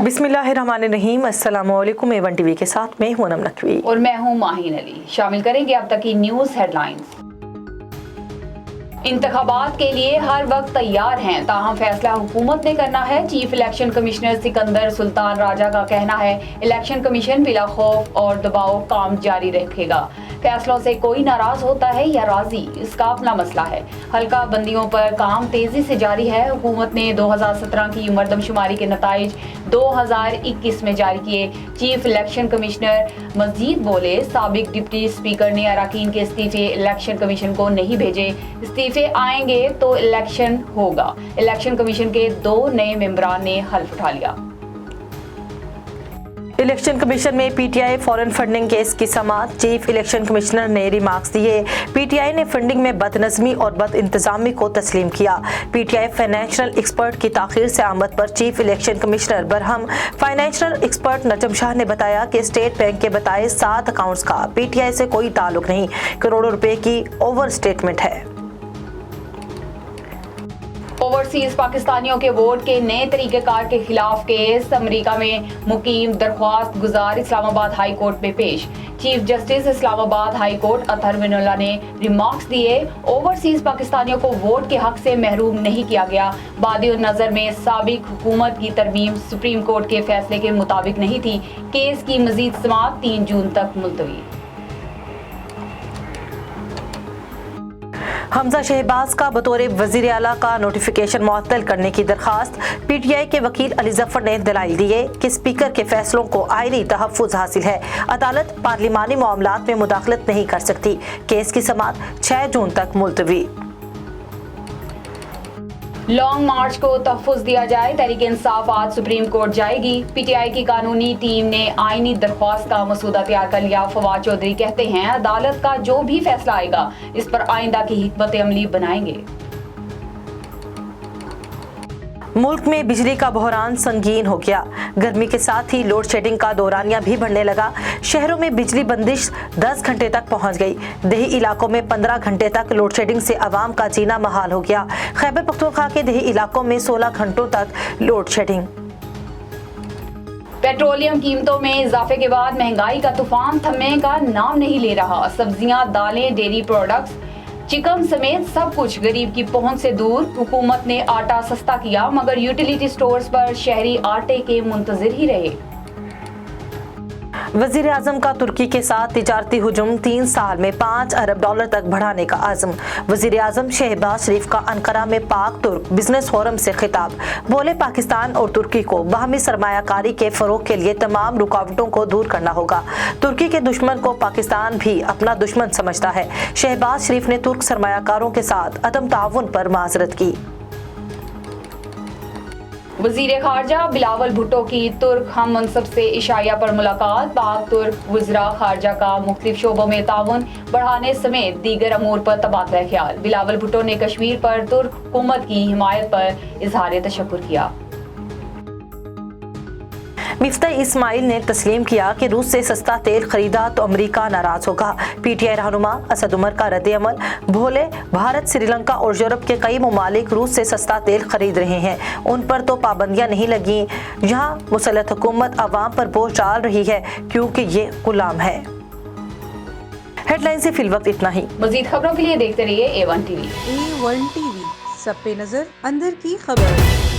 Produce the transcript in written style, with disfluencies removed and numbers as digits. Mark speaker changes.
Speaker 1: बिस्मिल्लाहिर्रहमानिर्रहीम। अस्सलाम वालेकुम। A1 टीवी के साथ में हूं नम नकवी
Speaker 2: और मैं हूं माहीन अली। शामिल करेंगे अब तक की न्यूज़ हेडलाइंस। इंतखाबात के लिए हर वक्त तैयार हैं, ताहम फैसला हुकूमत ने करना है। Chief election commissioner Sikandar Sultan Raja का कहना है, इलेक्शन कमीशन बिला खौफ और दबाव काम जारी रखेगा। फैसलों से कोई नाराज होता है या राजी, इसका अपना मसला है। हल्का बंदियों पर काम तेजी से जारी है। हुकूमत ने 2017 की मर्दमशुमारी के नताइज 2021 में जारी किए। चीफ इलेक्शन कमिश्नर मजीद बोले, साबिक डिप्टी स्पीकर ने अराकीन के इस्तीफे इलेक्शन कमीशन को नहीं भेजे। इस्तीफे आएंगे तो इलेक्शन होगा। इलेक्शन कमीशन के 2 नए मेंबरान ने हल्फ उठा लिया।
Speaker 1: इलेक्शन कमीशन में पीटीआई फॉरेन फंडिंग केस की समाअत। चीफ इलेक्शन कमिश्नर ने रिमार्क्स दिए। पीटीआई ने फंडिंग में बदनज़मी और बद इंतजामी को तस्लीम किया। पीटीआई फाइनेंशियल एक्सपर्ट की ताखीर से आमद पर chief election commissioner Barham. Financial expert नजम शाह ने बताया कि स्टेट बैंक के बताए 7 अकाउंट्स का पीटीआई से कोई ताल्लुक नहीं, करोड़ों रुपए की ओवर स्टेटमेंट है।
Speaker 2: ओवरसीज पाकिस्तानियों के वोट के नए तरीक़ेकार के खिलाफ केस अमेरिका में मुकीम दरख्वास्त गुजार इस्लामाबाद हाई कोर्ट में पेश। Chief justice Islamabad high court Athar Minallah ने रिमार्क्स दिए, ओवरसीज पाकिस्तानियों को वोट के हक से महरूम नहीं किया गया। बादी नज़र में साबिक हुकूमत की तरमीम सुप्रीम कोर्ट के फैसले के मुताबिक नहीं थी। केस की मजीद समाअत 3 जून तक मुलतवी।
Speaker 1: हमजा शहबाज का बतौर वजीर आला का नोटिफिकेशन मुअत्तल करने की दरखास्त। पीटीआई के वकील अली जफर ने दलाइल दिए कि स्पीकर के फैसलों को आईनी तहफ़्फ़ुज़ हासिल है। अदालत पार्लिमानी मामलात में मुदाखलत नहीं कर सकती। केस की समाअत 6 जून तक मुलतवी।
Speaker 2: लॉन्ग मार्च को तहफ़्फ़ुज़ दिया जाए, तहरीक इंसाफ आज सुप्रीम कोर्ट जाएगी। पीटीआई की कानूनी टीम ने आईनी दरख्वास्त का मसूदा तैयार कर लिया। फवाद चौधरी कहते हैं, अदालत का जो भी फैसला आएगा इस पर आइंदा की हिकमत अमली बनाएंगे।
Speaker 1: मुल्क में बिजली का बहरान संगीन हो गया। गर्मी के साथ ही लोड शेडिंग का दौरानिया भी बढ़ने लगा। शहरों में बिजली बंदिश 10 घंटे तक पहुंच गई। देही इलाकों में 15 घंटे तक लोड शेडिंग से आवाम का जीना महाल हो गया। खैबर पख्तूनख्वा के देही इलाकों में 16 घंटों तक लोड शेडिंग।
Speaker 2: पेट्रोलियम कीमतों में इजाफे के बाद महंगाई का तूफान थमने का नाम नहीं ले रहा। सब्जियां, दालें, डेयरी प्रोडक्ट्स, चिकन समेत सब कुछ गरीब की पहुंच से दूर। हुकूमत ने आटा सस्ता किया, मगर यूटिलिटी स्टोर्स पर शहरी आटे के मुंतजिर ही रहे।
Speaker 1: वजीर आजम का तुर्की के साथ तिजारती हुजूम, 3 साल में $5 अरब तक बढ़ाने का आज़म। वजीर आजम शहबाज शरीफ का अंकारा में पाक तुर्क बिजनेस फोरम से खिताब। बोले, पाकिस्तान और तुर्की को बाहमी सरमायाकारी के फरोग के लिए तमाम रुकावटों को दूर करना होगा। तुर्की के दुश्मन को पाकिस्तान भी अपना दुश्मन समझता है। शहबाज शरीफ ने तुर्क सरमायाकारों के साथ अदम ताउन पर माजरत की।
Speaker 2: वजीर खारजा बिलावल भुट्टो की तुर्क हम मनसब से इशाया पर मुलाकात। पाक तुर्क वज़रा खारजा का मुख्तलिफ शोबों में ताउन बढ़ाने समेत दीगर अमूर पर तबादला ख्याल। बिलावल भुट्टो ने कश्मीर पर तुर्क हुकूमत की हिमायत पर इजहार तशक्कुर किया। मिफ्ता इस्माइल ने तस्लीम किया कि रूस से सस्ता तेल खरीदा तो अमेरिका नाराज होगा। पीटीआई रहनुमा असद उमर का रद्द-ए-अमल। भोले, भारत, श्रीलंका और यूरोप के कई ममालिक रूस से सस्ता तेल खरीद रहे हैं, उन पर तो पाबंदियां नहीं लगी। यहाँ मुसल्लत हुकूमत अवाम पर बोझ डाल रही है क्योंकि ये गुलाम है। हेडलाइन से फिलवक्त इतना ही। मजीद खबरों के लिए देखते रहिए A1 टीवी।
Speaker 3: A1 टीवी, सब पे नजर, अंदर की खबर।